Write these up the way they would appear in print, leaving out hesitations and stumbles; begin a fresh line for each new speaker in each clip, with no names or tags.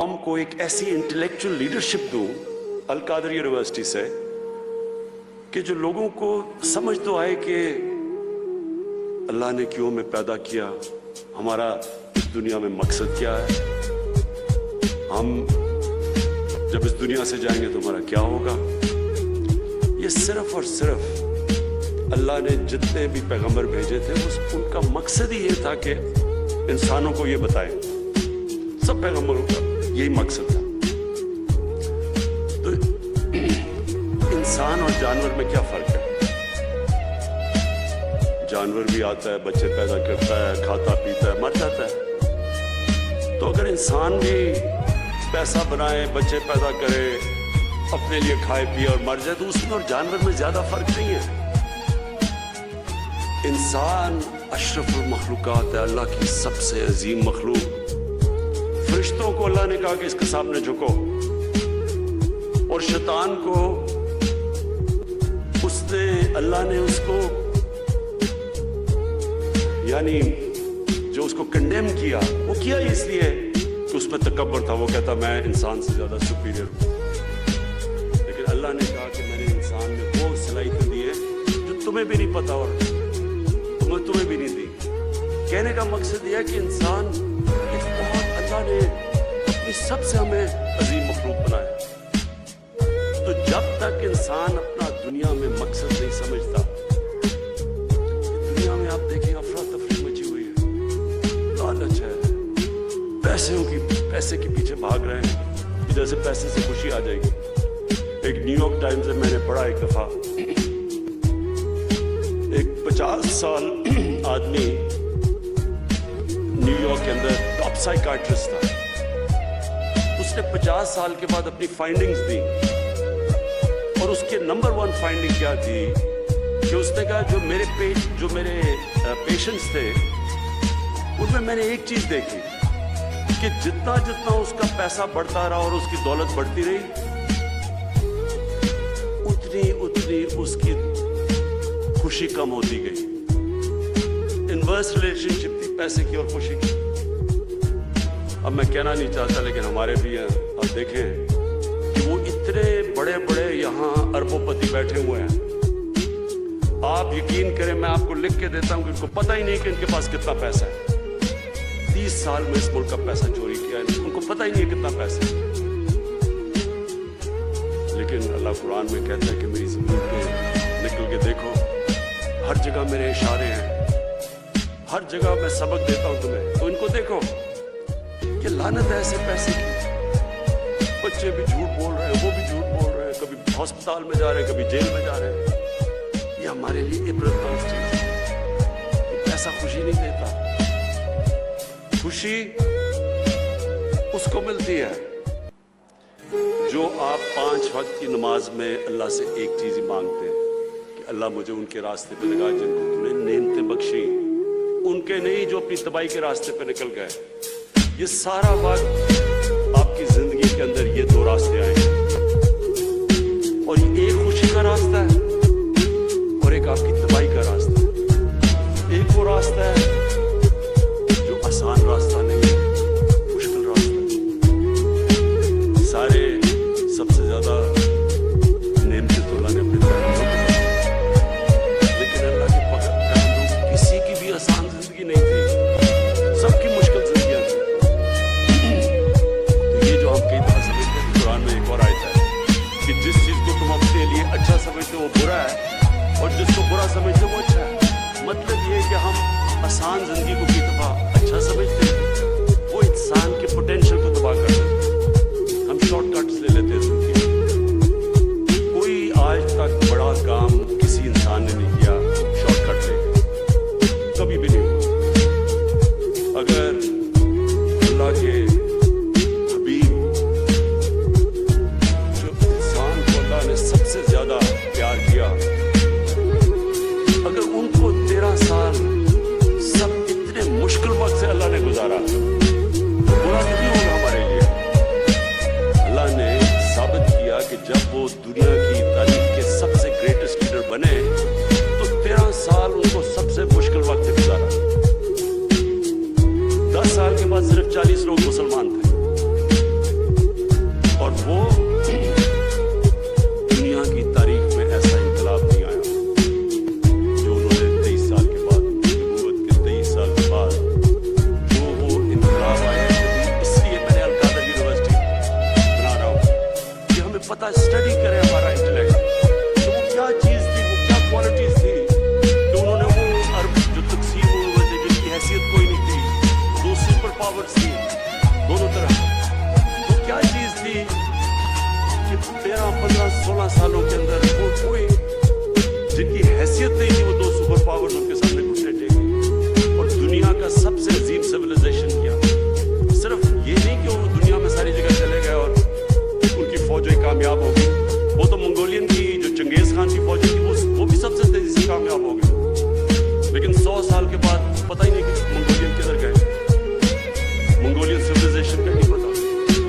قوم کو ایک ایسی انٹلیکچوئل لیڈرشپ دوں القادر یونیورسٹی سے کہ جو لوگوں کو سمجھ تو آئے کہ اللہ نے کیوں ہمیں پیدا کیا, ہمارا اس دنیا میں مقصد کیا ہے, ہم جب اس دنیا سے جائیں گے تو ہمارا کیا ہوگا. یہ صرف اور صرف اللہ نے جتنے بھی پیغمبر بھیجے تھے ان کا مقصد ہی یہ تھا کہ انسانوں کو یہ بتائیں. سب پیغمبروں کا یہی مقصد تھا. تو انسان اور جانور میں کیا فرق ہے؟ جانور بھی آتا ہے, بچے پیدا کرتا ہے, کھاتا پیتا ہے, مر جاتا ہے. تو اگر انسان بھی پیسہ بنائے, بچے پیدا کرے, اپنے لیے کھائے پیے اور مر جائے, تو اس میں اور جانور میں زیادہ فرق نہیں ہے. انسان اشرف المخلوقات ہے, اللہ کی سب سے عظیم مخلوق. فرشتوں کو اللہ نے کہا کہ اس کے سامنے جھکو, اور شیطان کو اللہ نے اس کو یعنی جو اس کو کنڈیم کیا, وہ کیا اس لیے کہ اس میں تکبر تھا. وہ کہتا میں انسان سے زیادہ سپیریئر ہوں. لیکن اللہ نے کہا کہ میں نے انسان میں وہ صلاحیتیں دی ہے جو تمہیں بھی نہیں پتا اور تمہیں بھی نہیں دی. کہنے کا مقصد یہ ہے کہ انسان ایک بہت اللہ نے اپنی سب سے ہمیں عظیم مخلوق بنایا. تو جب تک انسان اپنا دنیا میں مقصد نہیں سمجھتا, دنیا میں آپ دیکھیں افراتفری مچی ہوئی ہے, لالچ ہے, پیسے کے پیچھے بھاگ رہے ہیں کہ جیسے پیسے سے خوشی آ جائے گی. ایک نیو یارک ٹائمز میں نے پڑھا ایک دفعہ, ایک 50 سال آدمی نیو یارک کے اندر ٹاپ سائیکاٹرسٹ تھا. اس نے 50 سال کے بعد اپنی فائنڈنگز دی, اور اس کے نمبر 1 فائنڈنگ کیا تھی کہ اس نے کہا جو میرے پیشنٹس تھے ان میں نے ایک چیز دیکھی کہ جتنا اس کا پیسہ بڑھتا رہا اور اس کی دولت بڑھتی رہی, اتنی اس کی خوشی کم ہوتی گئی. انورس ریلیشن شپ تھی پیسے کی اور خوشی کی. اب میں کہنا نہیں چاہتا لیکن ہمارے بھی ہیں, آپ دیکھیں کہ وہ اتنے بڑے بڑے یہاں اربوں پتی بیٹھے ہوئے ہیں. آپ یقین کریں, میں آپ کو لکھ کے دیتا ہوں کہ ان کو پتہ ہی نہیں کہ ان کے پاس کتنا پیسہ ہے. 30 سال میں اس ملک کا پیسہ چوری کیا ہے, ان کو پتہ ہی نہیں ہے کتنا پیسہ ہے. لیکن اللہ قرآن میں کہتا ہے کہ میری زمین پہ نکل کے دیکھو, ہر جگہ میرے اشارے ہیں, ہر جگہ میں سبق دیتا ہوں تمہیں. تو ان کو دیکھو کہ لعنت ہے ایسے پیسے کی. بچے بھی جھوٹ بول رہے ہیں, وہ بھی جھوٹ بول رہے ہیں, کبھی ہسپتال میں جا رہے ہیں, کبھی جیل میں جا رہے ہیں. یہ ہمارے لیے عبرت ناک چیز ہے. پیسہ خوشی نہیں دیتا. خوشی اس کو ملتی ہے جو آپ 5 وقت کی نماز میں اللہ سے ایک چیز ہی مانگتے ہیں کہ اللہ مجھے ان کے راستے پہ لگا جن کو تم نے نعمتیں بخشی, ان کے نہیں جو اپنی تباہی کے راستے پہ نکل گئے. یہ سارا وقت آپ کی زندگی کے اندر یہ 2 راستے آئے ہیں, اور یہ ایک خوشی کا راستہ ہے اور ایک آپ کی تباہی کا راستہ ہے. ایک وہ راستہ ہے جو آسان راستہ نہیں ہے, مشکل راستہ ہے. سارے سب سے زیادہ نعمتیں تو اللہ نے اپنے پیغمبروں کو دی, لیکن اللہ کے پیغمبروں کسی کی بھی آسان زندگی نہیں تھی, سب کی مشکل زندگیاں تھیں. تو یہ جو ہم کئی دفعہ سمجھتے ہیں, قرآن میں ایک اور آیت ہے کہ جس چیز کو تم اپنے لیے اچھا سمجھتے ہو وہ برا ہے, اور جس کو برا سمجھتے ہو وہ اچھا ہے. مطلب یہ ہے کہ ہم آسان زندگی کو کئی دفعہ اچھا سمجھتے ہیں, وہ انسان کے پوٹینشیل کو تباہ کر دیتے ہیں. ہم شارٹ کٹس لے لیتے ہیں زندگی میں. کوئی آج تک بڑا کام کسی انسان نے نہیں کیا شارٹ کٹ لے کے, کبھی بھی نہیں ہوا. اگر اللہ کے حبیب جو انسان کو اللہ نے سب سے زیادہ پیار کیا, اگر ان کو 13 سال سب اتنے مشکل وقت سے اللہ نے گزارا, برا تو نہیں ہوگا ہمارے لیے. پتا اسٹڈی کرے ہمارا انٹلیکٹ کہ وہ کیا چیز تھی, وہ کیا کوالٹیز تھی کہ انہوں نے وہ عرب جو تقسیم ہوئے تھے جن کی حیثیت کوئی نہیں تھی, 2 سپر پاورز تھی دونوں طرف, وہ کیا چیز تھی کہ 13, 15, 16 سالوں کے اندر وہ کوئی جن کی حیثیت نہیں تھی وہ 2 سپر پاورز ان کے سامنے گھٹنے ٹیک اور دنیا کا سب سے عظیم سویلائزیشن کیا. صرف یہ نہیں کہ وہ دنیا میں ساری جگہ چلے گئے اور ان کی فوجیں کامیاب ہو گئی, وہ تو منگولین کی جو چنگیز خان کی فوجیں تھی وہ بھی سب سے تیزی سے کامیاب ہو گئی, لیکن 100 سال کے بعد پتہ ہی نہیں کہ منگولین کدھر گئے, منگولین سویلائزیشن کا نہیں پتا.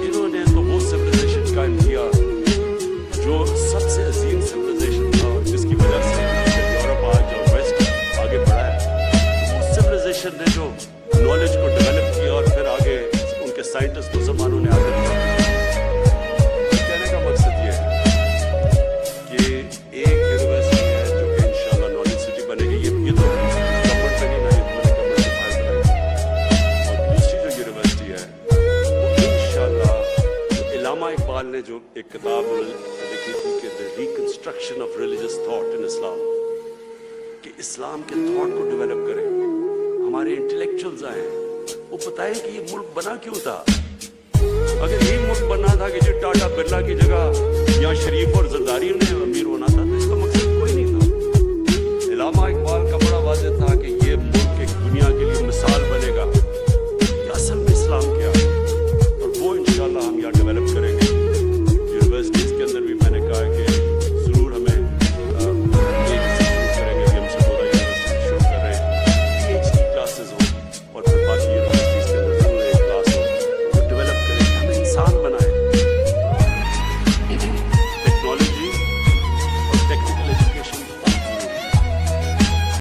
انہوں نے تو وہ سویلائزیشن قائم کیا جو سب سے عظیم سویلائزیشن تھا اور جس کی وجہ سے یورپ آج اور ویسٹ آگے بڑھا ہے. اس سویلائزیشن نے جو نالج کو ڈیولپ کیا اور پھر آگے ان کے سائنٹسٹ مسلمانوں نے آگے بڑھا. کہنے کا مقصد یہ ہے کہ ایک یونیورسٹی ہے جو کہ انشاءاللہ نالج سٹی بنے گی, یہ تو کمر سے نہیں بنی, میں نے کمر سے باہر بنائی. اور دوسری جو یونیورسٹی ہے وہ انشاءاللہ علامہ اقبال نے جو ایک کتاب لکھی تھی کہ the reconstruction of religious thought in Islam, کہ اسلام کے تھاٹ کو ڈیولپ کریں, ہمارے انٹلیکچوئلز آئیں, وہ بتائیں کہ یہ ملک بنا کیوں تھا. اگر یہ ملک بننا تھا کہ جو ٹاٹا برلا کی جگہ یا شریف اور زرداری نے امیر ہونا تھا تو اس کا مقصد کوئی نہیں تھا. علامہ اقبال کا بڑا واضح تھا کہ یہ ملک ایک دنیا کے لیے مثال بنے گا کہ اصل میں اسلام کیا, اور وہ انشاءاللہ ہم یہاں ڈیولپ کریں گے. یونیورسٹیز کے اندر بھی میں نے کہا کہ ضرور ہمیں ایک شروع کریں گے, ہم سے 2 یونیورسٹی شروع کر رہے ہیں, PhD کلاسز ہوں اور پھر باقی